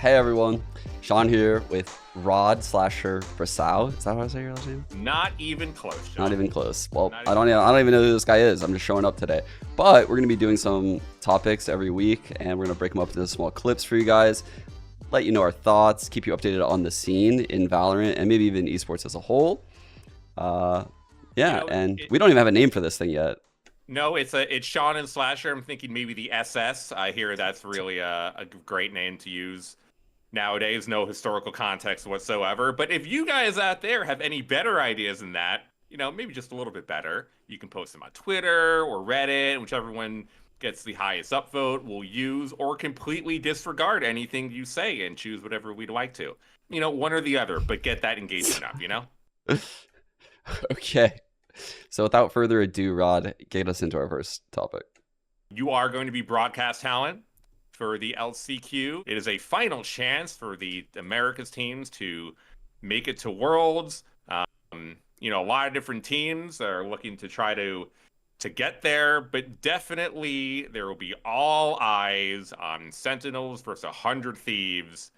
Hey everyone, Sean here with Rod Slasher Breslau. Is that how I say your last name? Not even close, Sean. Not even close. Well, I don't even know who this guy is. I'm just showing up today. But we're gonna be doing some topics every week, and we're gonna break them up into small clips for you guys, let you know our thoughts, keep you updated on the scene in Valorant and maybe even esports as a whole. We don't even have a name for this thing yet. No, it's Sean and Slasher. I'm thinking maybe the SS. I hear that's really a great name to use nowadays. No historical context whatsoever. But if you guys out there have any better ideas than that, maybe just a little bit better, you can post them on Twitter or Reddit, whichever one gets the highest upvote we'll use, or completely disregard anything you say and choose whatever we'd like to. One or the other, but get that engagement up, Okay. So without further ado, Rod, get us into our first topic. You are going to be broadcast talent for the LCQ. It is a final chance for the Americas teams to make it to Worlds. A lot of different teams are looking to try to get there, but definitely there will be all eyes on Sentinels versus 100 Thieves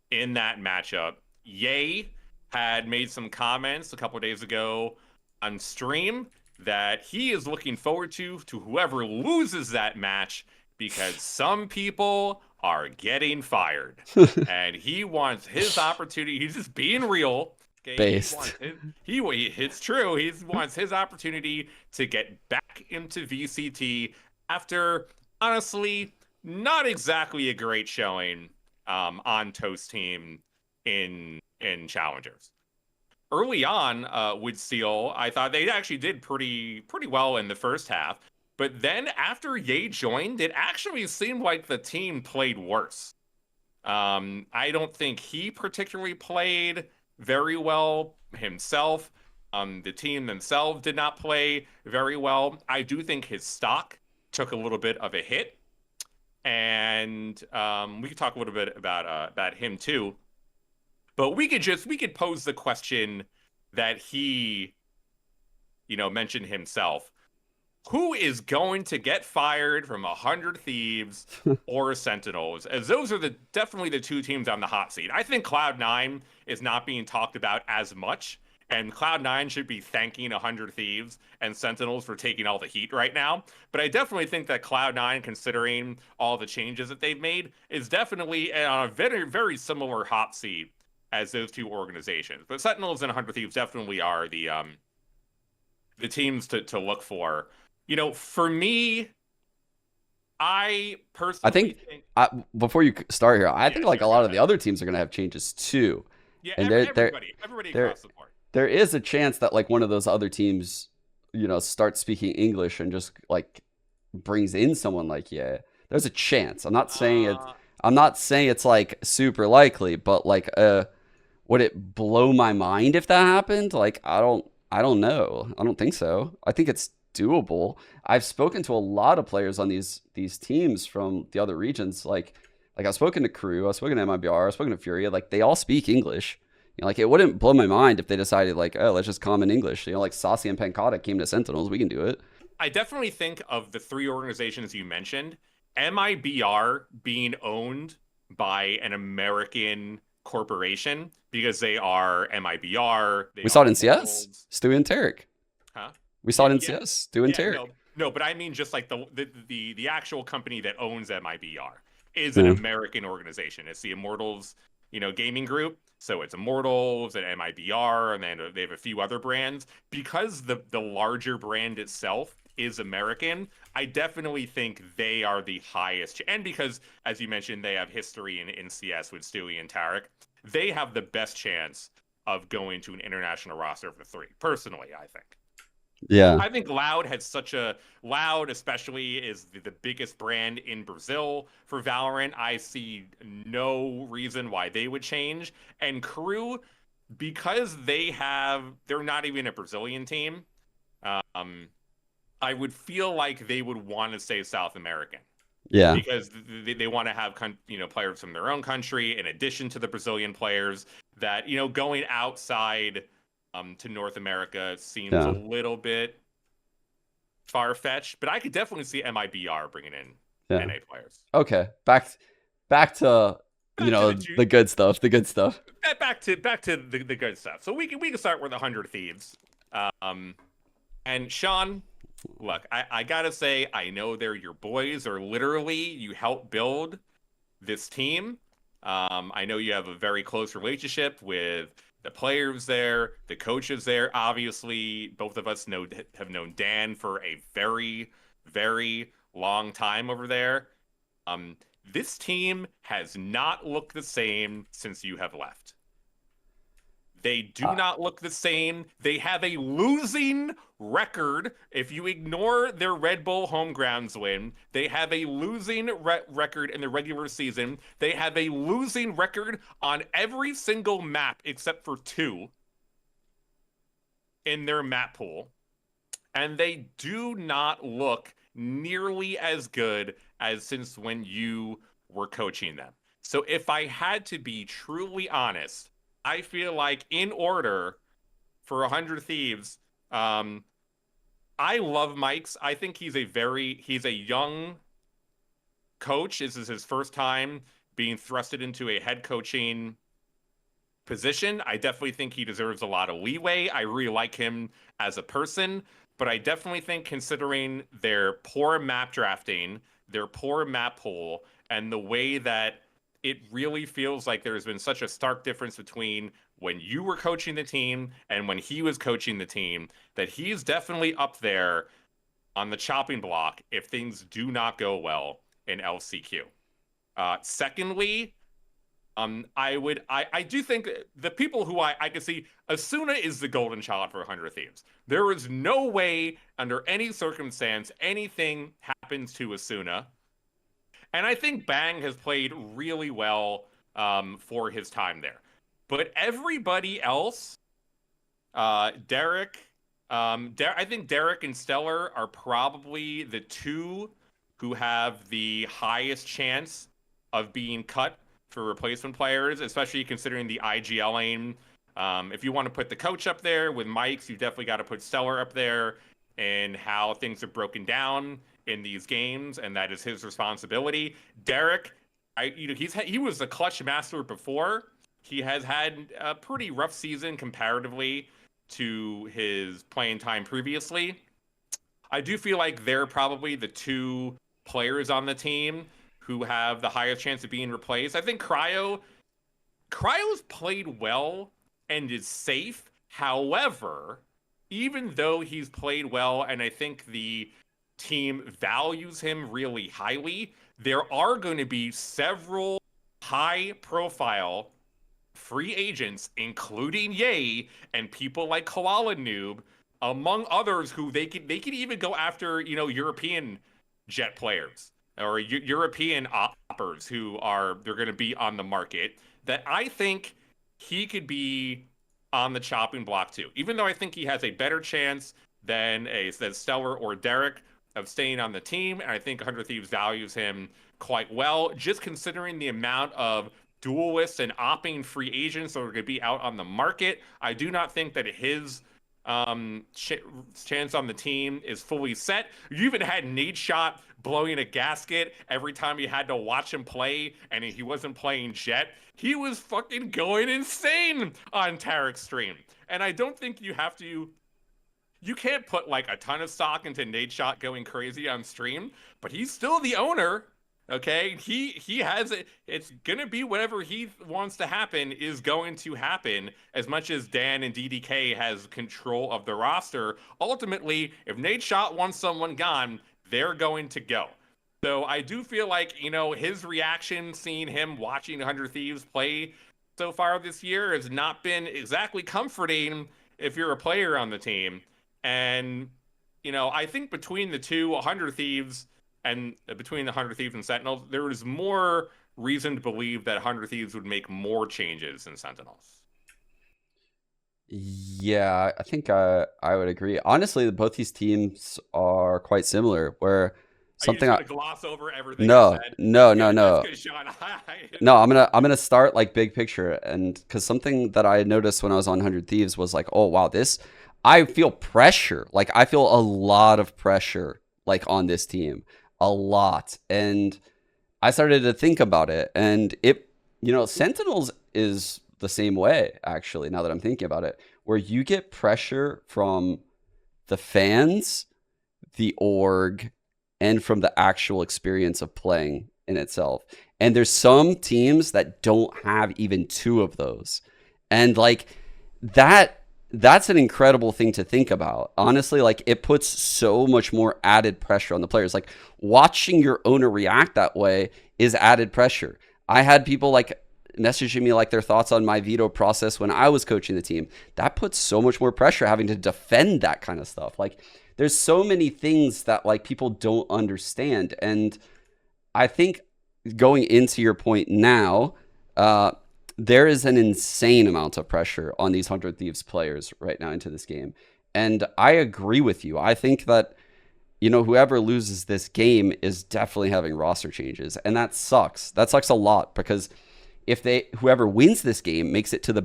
in that matchup. Ye had made some comments a couple of days ago on stream that he is looking forward to whoever loses that match, because some people are getting fired and he wants his opportunity. He's just being real. Okay? Based. It's true. He wants his opportunity to get back into VCT after, honestly, not exactly a great showing on Toast team in Challengers. Early on with Seal, I thought they actually did pretty well in the first half. But then after Ye joined, it actually seemed like the team played worse. I don't think he particularly played very well himself. The team themselves did not play very well. I do think his stock took a little bit of a hit. And we could talk a little bit about him too. But we could pose the question that he, mentioned himself. Who is going to get fired from 100 Thieves or Sentinels? As those are definitely the two teams on the hot seat. I think Cloud9 is not being talked about as much, and Cloud9 should be thanking 100 Thieves and Sentinels for taking all the heat right now. But I definitely think that Cloud9, considering all the changes that they've made, is definitely on a very, very similar hot seat as those two organizations. But Sentinels and 100 Thieves definitely are the teams to look for. For me, I personally think before you start here, I think a lot of the other teams are going to have changes too. Yeah, and everybody across the board. There is a chance that one of those other teams, starts speaking English and just brings in someone like Ye. There's a chance. I'm not saying it's super likely, but would it blow my mind if that happened? I don't know. I don't think so. I think it's doable. I've spoken to a lot of players on these teams from the other regions. I've spoken to Crew, I've spoken to MIBR, I've spoken to Furia. They all speak English. It wouldn't blow my mind if they decided let's just come in English. Saucy and Pancata came to Sentinels. We can do it. I definitely think of the three organizations you mentioned, MIBR being owned by an American corporation, because they are MIBR. We saw it in CS. Stewie and Tarek. Huh? We saw it in CS. Stewie and Tarek. No, but I mean just the actual company that owns MIBR is an American organization. It's the Immortals, gaming group. So it's Immortals and MIBR, and then they have a few other brands. Because the larger brand itself is American, I definitely think they are the highest. And because, as you mentioned, they have history in CS with Stewie and Tarek, they have the best chance of going to an international roster for three. Personally, I think. Yeah. I think Loud especially is the biggest brand in Brazil for Valorant. I see no reason why they would change. And Crew, because they're not even a Brazilian team, I would feel like they would want to stay South American. Yeah. Because they want to have players from their own country in addition to the Brazilian players. That going outside to North America seems a little bit far-fetched, but I could definitely see MIBR bringing in NA players. Okay, back to back to the the good stuff, the good stuff. back to the good stuff. So we can start with 100 Thieves. And Sean, look, I gotta say, I know they're your boys, or literally you helped build this team. I know you have a very close relationship with the players there, the coaches there. Obviously, both of us have known Dan for a very, very long time over there. This team has not looked the same since you have left. They do not look the same. They have a losing record. If you ignore their Red Bull home grounds win, they have a losing record in the regular season. They have a losing record on every single map except for 2 in their map pool. And they do not look nearly as good as since when you were coaching them. So if I had to be truly honest, I feel like in order for 100 Thieves, I love Mike's. I think he's a young coach. This is his first time being thrusted into a head coaching position. I definitely think he deserves a lot of leeway. I really like him as a person, but I definitely think, considering their poor map drafting, their poor map pool, and the way that it really feels like there's been such a stark difference between when you were coaching the team and when he was coaching the team, that he's definitely up there on the chopping block if things do not go well in LCQ. Secondly, I do think the people who I can see, Asuna is the golden child for 100 Thieves. There is no way under any circumstance anything happens to Asuna. And I think Bang has played really well for his time there. But everybody else, Derek, I think Derek and Stellar are probably the 2 who have the highest chance of being cut for replacement players, especially considering the IGL lane. If you want to put the coach up there with Mike's, you definitely got to put Stellar up there and how things are broken down in these games, and that is his responsibility. Derek, he was a clutch master before. He has had a pretty rough season comparatively to his playing time previously. I do feel like they're probably the 2 players on the team who have the highest chance of being replaced. I think Cryo's played well and is safe. However, even though he's played well, and I think the team values him really highly, there are going to be several high-profile free agents, including Ye and people like Koala Noob, among others, who they could even go after, European jet players or European oppers they're going to be on the market, that I think he could be on the chopping block too. Even though I think he has a better chance than Stellar or Derek of staying on the team, and I think 100 Thieves values him quite well, just considering the amount of duelists and opping free agents that are going to be out on the market. I do not think that his chance on the team is fully set. You even had Nadeshot blowing a gasket every time you had to watch him play, and he wasn't playing Jet. He was fucking going insane on Tarek's stream. And I don't think you can't put like a ton of stock into Nadeshot going crazy on stream, but he's still the owner. Okay, he has it. It's gonna be whatever he wants to happen is going to happen. As much as Dan and DDK has control of the roster, ultimately, if Nadeshot wants someone gone, they're going to go. So I do feel like his reaction, seeing him watching 100 Thieves play so far this year, has not been exactly comforting if you're a player on the team. And I think between the two, 100 Thieves. And between the 100 Thieves and Sentinels, there is more reason to believe that 100 Thieves would make more changes than Sentinels. Yeah, I think I would agree. Honestly, both these teams are quite similar. Where something I gloss over everything. No. No. I'm gonna start like big picture, and because something that I noticed when I was on 100 Thieves was like, oh wow, I feel pressure. Like I feel a lot of pressure like on this team. A lot. And I started to think about it, and it Sentinels is the same way, actually, now that I'm thinking about it, where you get pressure from the fans, the org, and from the actual experience of playing in itself. And there's some teams that don't have even two of those. And like that's an incredible thing to think about. Honestly, like it puts so much more added pressure on the players. Like watching your owner react that way is added pressure. I had people like messaging me like their thoughts on my veto process when I was coaching the team. That puts so much more pressure having to defend that kind of stuff. Like there's so many things that like people don't understand. And I think going into your point now, there is an insane amount of pressure on these 100 Thieves players right now into this game. And I agree with you. I think that, whoever loses this game is definitely having roster changes. And that sucks. That sucks a lot because whoever wins this game makes it to the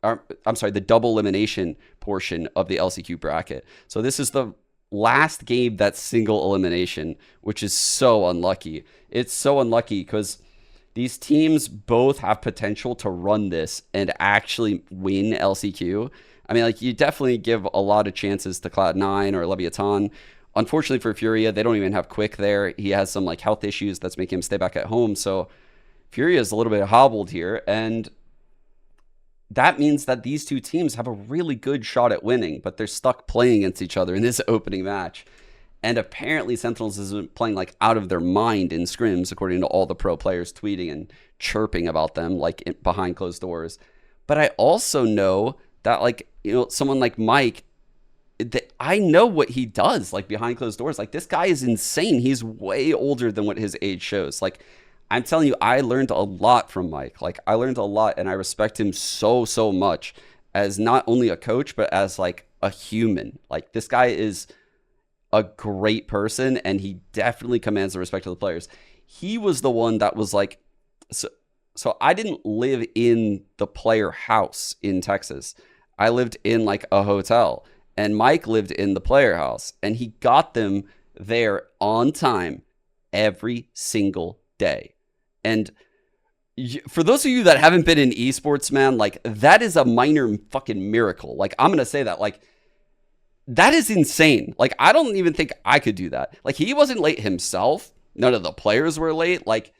the double elimination portion of the LCQ bracket. So this is the last game that's single elimination, which is so unlucky. It's so unlucky because these teams both have potential to run this and actually win LCQ. I mean, like you definitely give a lot of chances to Cloud9 or Leviathan. Unfortunately for Furia, they don't even have Quick there. He has some like health issues that's making him stay back at home. So Furia is a little bit hobbled here, and that means that these two teams have a really good shot at winning, but they're stuck playing against each other in this opening match. And apparently Sentinels is playing like out of their mind in scrims, according to all the pro players tweeting and chirping about them like behind closed doors. But I also know that like, someone like Mike, I know what he does like behind closed doors. Like this guy is insane. He's way older than what his age shows. Like I'm telling you, I learned a lot from Mike. Like I learned a lot, and I respect him so, so much as not only a coach, but as like a human. Like this guy is a great person, and he definitely commands the respect of the players. He was the one that was like, so I didn't live in the player house in Texas. I lived in like a hotel, and Mike lived in the player house, and he got them there on time every single day. And for those of you that haven't been in esports, man, like that is a minor fucking miracle. Like I'm going to say that, like that is insane. Like I don't even think I could do that. Like he wasn't late himself. None of the players were late. Like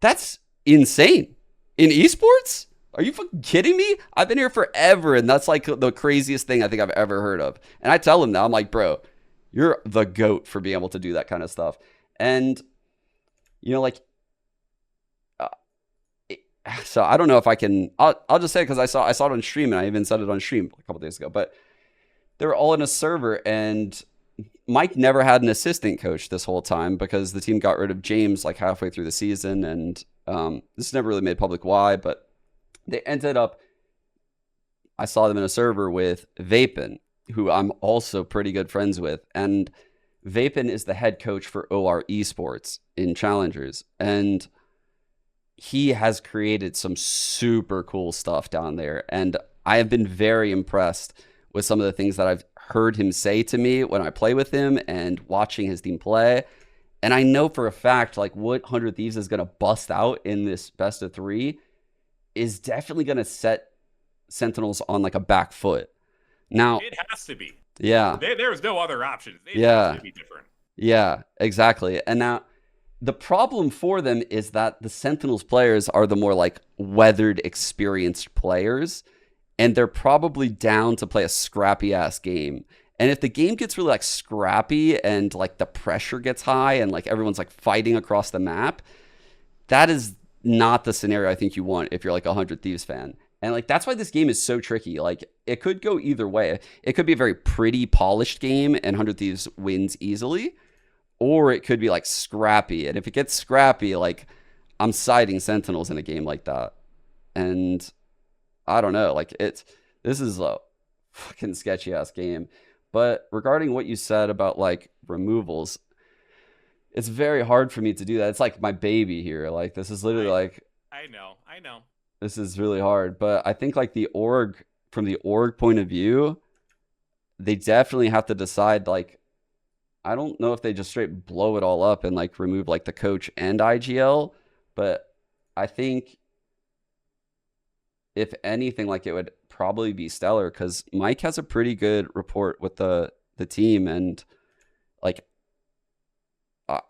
that's insane. In esports? Are you fucking kidding me? I've been here forever, and that's like the craziest thing I think I've ever heard of. And I tell him now, I'm like, bro, you're the GOAT for being able to do that kind of stuff. And like, so I don't know if I can. I'll just say it because I saw it on stream, and I even said it on stream a couple days ago. But they were all in a server, and Mike never had an assistant coach this whole time because the team got rid of James like halfway through the season, and this never really made public why. But they ended up. I saw them in a server with Vapin, who I'm also pretty good friends with, and Vapin is the head coach for OR Esports in Challengers, and he has created some super cool stuff down there. And I have been very impressed with some of the things that I've heard him say to me when I play with him and watching his team play. And I know for a fact, like what 100 Thieves is going to bust out in this best of 3 is definitely going to set Sentinels on like a back foot. Now, it has to be. Yeah. There's no other option. It has to be different. Yeah, exactly. And now, the problem for them is that the Sentinels players are the more like weathered, experienced players, and they're probably down to play a scrappy ass game. And if the game gets really like scrappy and like the pressure gets high and like everyone's like fighting across the map, that is not the scenario I think you want if you're like a 100 Thieves fan. And like that's why this game is so tricky. Like it could go either way. It could be a very pretty, polished game and 100 Thieves wins easily. Or it could be like scrappy. And if it gets scrappy, like I'm siding Sentinels in a game like that. And I don't know, like this is a fucking sketchy ass game. But regarding what you said about like removals, it's very hard for me to do that. It's like my baby here. Like this is literally like I know. This is really hard. But I think like the org, from the org point of view, they definitely have to decide like, I don't know if they just straight blow it all up and like remove like the coach and IGL, but I think if anything, like it would probably be Stellar because Mike has a pretty good report with the team, and like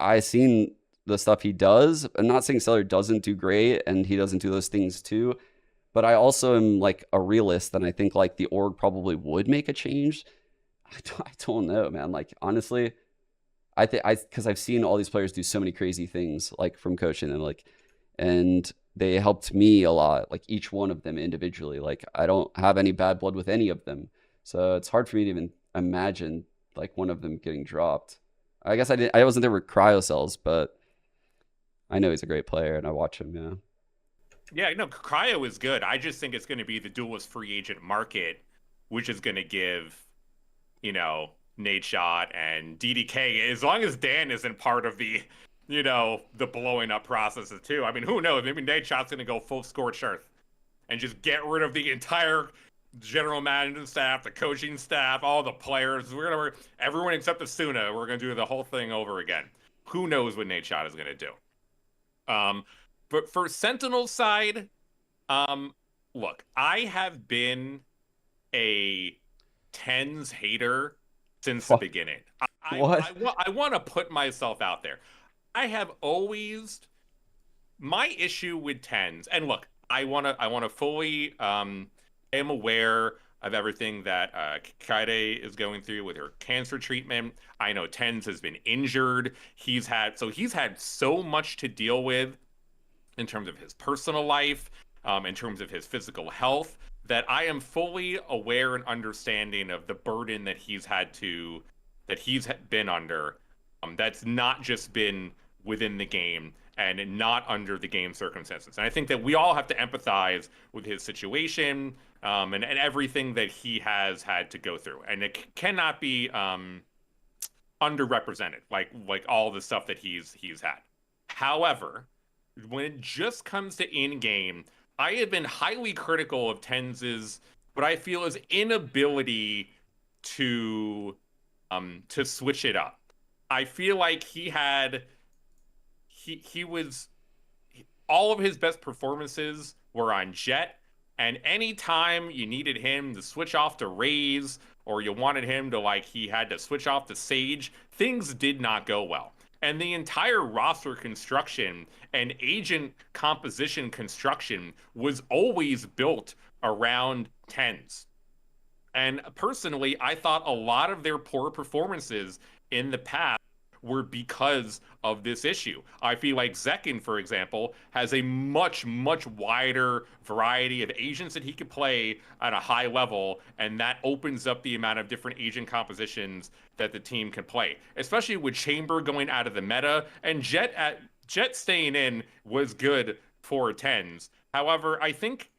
I seen the stuff he does. I'm not saying Stellar doesn't do great and he doesn't do those things too, but I also am like a realist, and I think like the org probably would make a change. I don't know, man. Like honestly, I think because I've seen all these players do so many crazy things, like from coaching them, like, and they helped me a lot, like each one of them individually. Like I don't have any bad blood with any of them, so it's hard for me to even imagine like one of them getting dropped. I guess I wasn't there with Cryocells, but I know he's a great player and I watch him. Yeah. Yeah, no, Cryo is good. I just think it's going to be the duelist free agent market, which is going to give, Nate Shot and DDK, as long as Dan isn't part of the, the blowing up processes too. I mean, who knows? Maybe Nate Shot's going to go full scorched earth and just get rid of the entire general management staff, the coaching staff, all the players. Everyone except Asuna. We're going to do the whole thing over again. Who knows what Nate Shot is going to do? But for Sentinel's side, look, I have been a Tenz hater since the beginning. I want to put myself out there. I have always my issue with Tenz, and look, I want to fully I am aware of everything that Kaede is going through with her cancer treatment. I know Tenz has been injured. He's had so much to deal with in terms of his personal life, in terms of his physical health, that I am fully aware and understanding of the burden that he's been under. That's not just been within the game and not under the game circumstances. And I think that we all have to empathize with his situation, and everything that he has had to go through. And it cannot be underrepresented, like all the stuff that he's had. However, when it just comes to in-game, I have been highly critical of Tenz's what I feel is inability to switch it up. I feel like he was all of his best performances were on Jet, and anytime you needed him to switch off to Raze or you wanted him to he had to switch off to Sage, things did not go well. And the entire roster construction and agent composition construction was always built around Tenz. And personally, I thought a lot of their poor performances in the past were because of this issue. I feel like Zekin, for example, has a much, much wider variety of agents that he could play at a high level, and that opens up the amount of different agent compositions that the team can play, especially with Chamber going out of the meta, and Jet staying in was good for Tenz. However, I think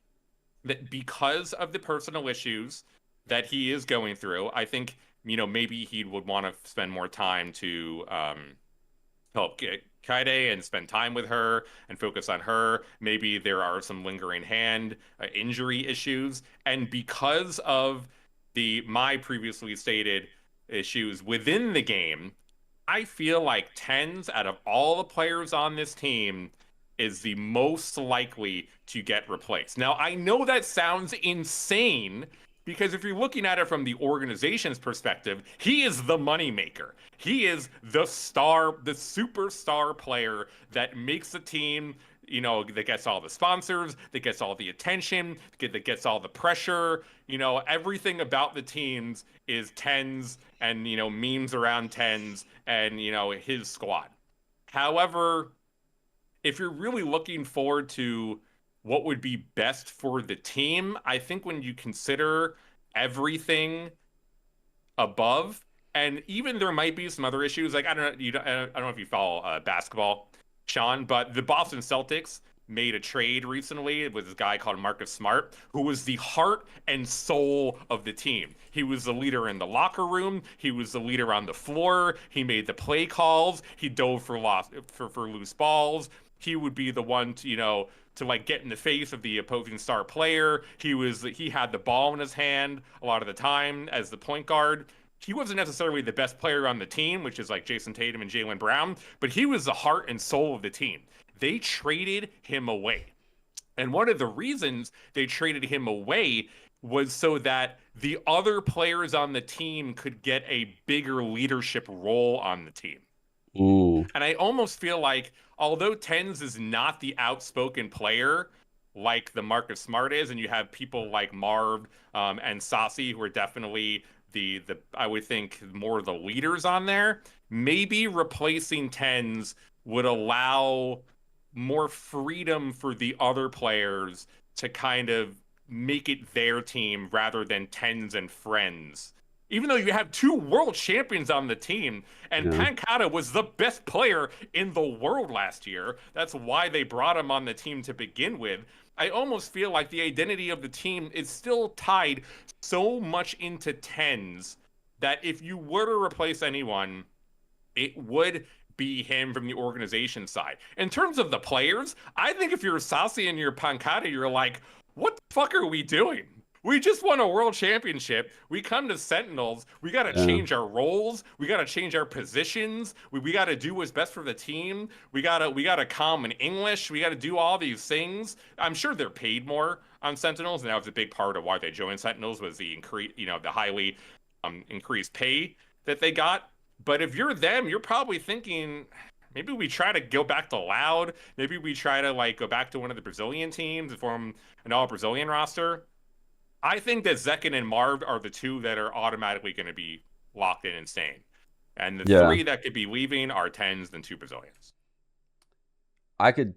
that because of the personal issues that he is going through, I think maybe he would want to spend more time to help get Kaede and spend time with her and focus on her. Maybe there are some lingering hand injury issues. And because of my previously stated issues within the game, I feel like Tenz, out of all the players on this team, is the most likely to get replaced. Now, I know that sounds insane, because if you're looking at it from the organization's perspective, he is the moneymaker. He is the star, the superstar player that makes the team, that gets all the sponsors, that gets all the attention, that gets all the pressure. Everything about the teams is Tenz and, memes around Tenz and, his squad. However, if you're really looking forward to what would be best for the team, I think when you consider everything above, and even there might be some other issues, like I don't know if you follow basketball, Sean, but the Boston Celtics made a trade recently with this guy called Marcus Smart, who was the heart and soul of the team. He was the leader in the locker room. He was the leader on the floor. He made the play calls. He dove for loose balls. He would be the one to, to get in the face of the opposing star player. He had the ball in his hand a lot of the time as the point guard. He wasn't necessarily the best player on the team, which is like Jason Tatum and Jaylen Brown, but he was the heart and soul of the team. They traded him away. And one of the reasons they traded him away was so that the other players on the team could get a bigger leadership role on the team. Ooh. And I almost feel like, although Tenz is not the outspoken player like the Marcus Smart is, and you have people like Marv and Saucy who are definitely the I would think more the leaders on there, maybe replacing Tenz would allow more freedom for the other players to kind of make it their team rather than Tenz and friends. Even though you have 2 world champions on the team, and Yeah. Pancata was the best player in the world last year. That's why they brought him on the team to begin with. I almost feel like the identity of the team is still tied so much into Tenz that if you were to replace anyone, it would be him from the organization side. In terms of the players, I think if you're Saucy and you're Pancata, you're like, what the fuck are we doing? We just won a world championship. We come to Sentinels. We got to change our roles. We got to change our positions. We got to do what's best for the team. We got to calm in English. We got to do all these things. I'm sure they're paid more on Sentinels, and that was a big part of why they joined Sentinels was the increase, the highly increased pay that they got. But if you're them, you're probably thinking, maybe we try to go back to Loud. Maybe we try to go back to one of the Brazilian teams and form an all-Brazilian roster. I think that Zekin and Marv are the 2 that are automatically going to be locked in and staying. And the 3 that could be leaving are Tenz and 2 Brazilians. I could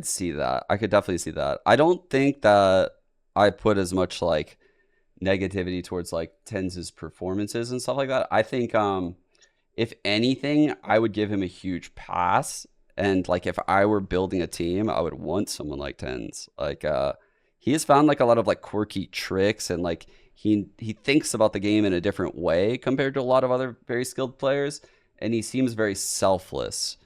see that. I could definitely see that. I don't think that I put as much negativity towards Tenz's performances and stuff like that. I think if anything, I would give him a huge pass. And if I were building a team, I would want someone like Tenz. He has found a lot of quirky tricks, and he thinks about the game in a different way compared to a lot of other very skilled players, and he seems very selfless.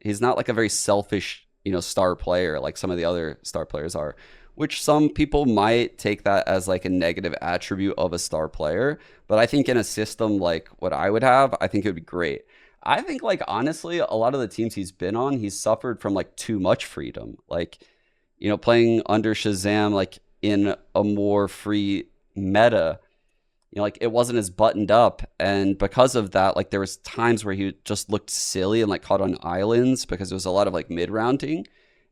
He's not a very selfish, star player like some of the other star players are, which some people might take that as a negative attribute of a star player. But I think in a system like what I would have, I think it would be great. I think honestly, a lot of the teams he's been on, he's suffered from too much freedom. Playing under Shazam, in a more free meta, it wasn't as buttoned up. And because of that, there was times where he just looked silly and caught on islands because it was a lot of mid-rounding.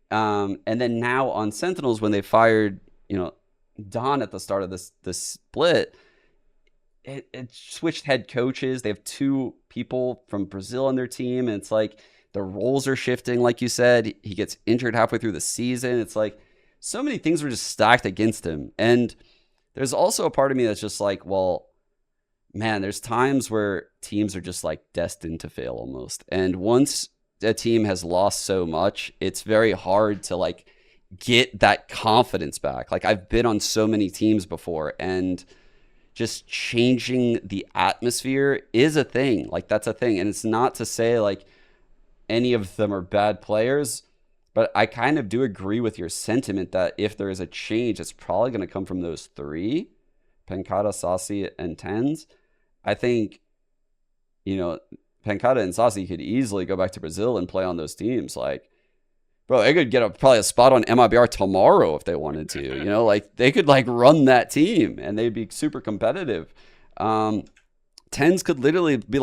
And then now on Sentinels, when they fired, Don at the start of this split, it switched head coaches. They have 2 people from Brazil on their team. And it's the roles are shifting, like you said. He gets injured halfway through the season. It's so many things were just stacked against him. And there's also a part of me that's just well, man, there's times where teams are just destined to fail almost. And once a team has lost so much, it's very hard to get that confidence back. I've been on so many teams before, and just changing the atmosphere is a thing. That's a thing. And it's not to say any of them are bad players, but I kind of do agree with your sentiment that if there is a change, it's probably going to come from those 3, Pancata, Saucy, and Tenz. I think, Pancata and Saucy could easily go back to Brazil and play on those teams. Bro, they could get probably a spot on MIBR tomorrow if they wanted to. They could run that team and they'd be super competitive. Tenz could literally be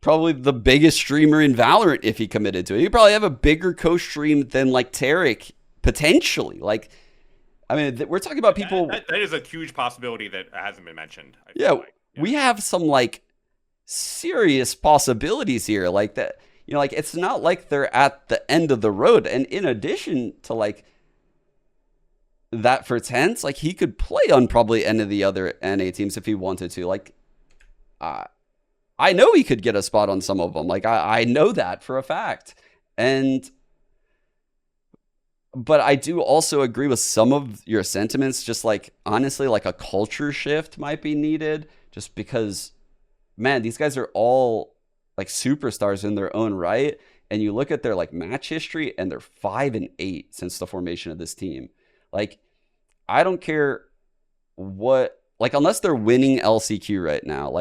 probably the biggest streamer in Valorant if he committed to it. He'd probably have a bigger co-stream than Tarek, potentially. We're talking about people. That is a huge possibility that hasn't been mentioned. Yeah, we have some serious possibilities here. That, it's not they're at the end of the road. And in addition to that for Tenz, he could play on probably any of the other NA teams if he wanted to. I know he could get a spot on some of them. I know that for a fact. But I do also agree with some of your sentiments. Just honestly, a culture shift might be needed, just because, man, these guys are all superstars in their own right. And you look at their match history, and they're 5-8 since the formation of this team. I don't care what, unless they're winning LCQ right now,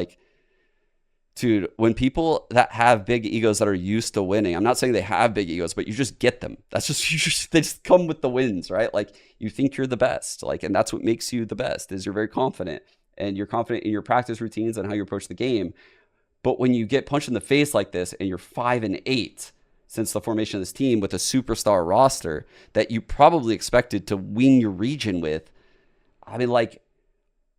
Dude, when people that have big egos that are used to winning, I'm not saying they have big egos, but you just get them. That's just they just come with the wins, right? Like you think you're the best, like, and that's what makes you the best is you're very confident and you're confident in your practice routines and how you approach the game. But when you get punched in the face like this and you're 5-8 since the formation of this team with a superstar roster that you probably expected to win your region with, I mean, like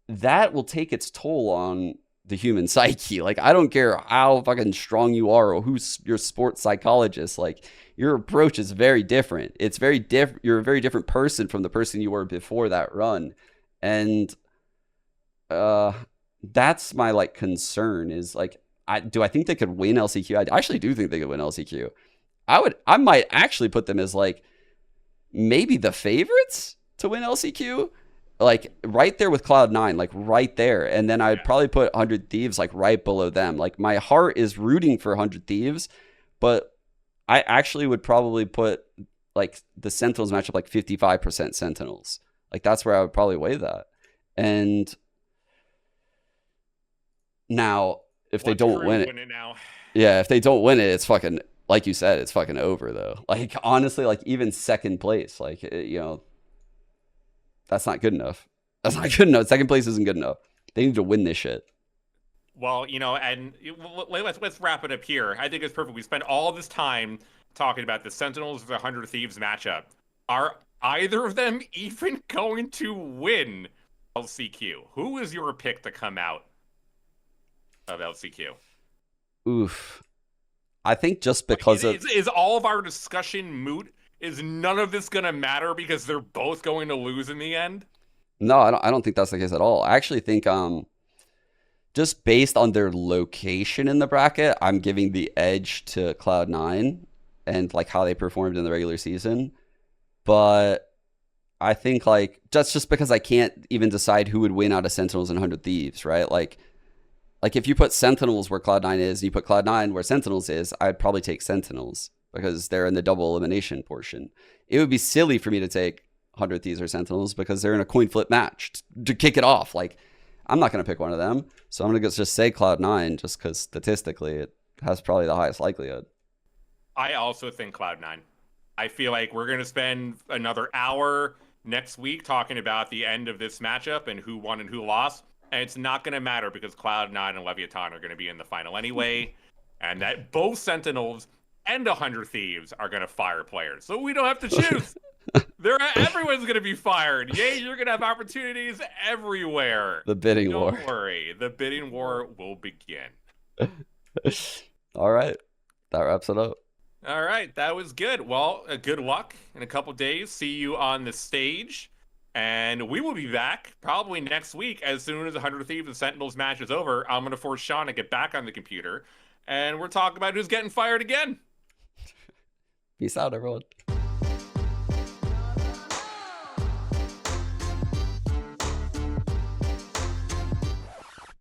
that will take its toll on the human psyche. Like, I don't care how fucking strong you are or who's your sports psychologist. Like, your approach is very different. It's very different. You're a very different person from the person you were before that run. And that's my like concern is like, I think they could win LCQ? I actually do think they could win LCQ. I might actually put them as like maybe the favorites to win LCQ, like right there with Cloud9, like right there. And then I'd probably put 100 Thieves like right below them. Like my heart is rooting for 100 Thieves, but I actually would probably put like the Sentinels matchup like 55% Sentinels. Like that's where I would probably weigh that. And now if they don't win it, yeah, if they don't win it, it's fucking, like you said, it's fucking over though. Like honestly, like even second place, like you know, that's not good enough. That's not good enough. Second place isn't good enough. They need to win this shit. Well, you know, and let's wrap it up here. I think it's perfect. We spent all this time talking about the Sentinels versus 100 Thieves matchup. Are either of them even going to win LCQ? Who is your pick to come out of LCQ? Oof. I think just because is all of our discussion moot? Is none of this going to matter because they're both going to lose in the end? No, I don't think that's the case at all. I actually think just based on their location in the bracket, I'm giving the edge to Cloud9 and like how they performed in the regular season. But I think like just because I can't even decide who would win out of Sentinels and 100 Thieves, right? Like if you put Sentinels where Cloud9 is and you put Cloud9 where Sentinels is, I'd probably take Sentinels because they're in the double elimination portion. It would be silly for me to take 100 Thieves or Sentinels because they're in a coin flip match to kick it off. Like, I'm not going to pick one of them. So I'm going to just say Cloud9 just because statistically it has probably the highest likelihood. I also think Cloud9. I feel like we're going to spend another hour next week talking about the end of this matchup and who won and who lost. And it's not going to matter because Cloud9 and Leviathan are going to be in the final anyway. And that both Sentinels and 100 Thieves are going to fire players. So we don't have to choose. Everyone's going to be fired. Yay, you're going to have opportunities everywhere. The bidding war. Don't worry. The bidding war will begin. All right. That wraps it up. All right. That was good. Well, good luck in a couple days. See you on the stage. And we will be back probably next week as soon as the 100 Thieves and Sentinels match is over. I'm going to force Sean to get back on the computer. And we're talking about who's getting fired again. Peace out, everyone.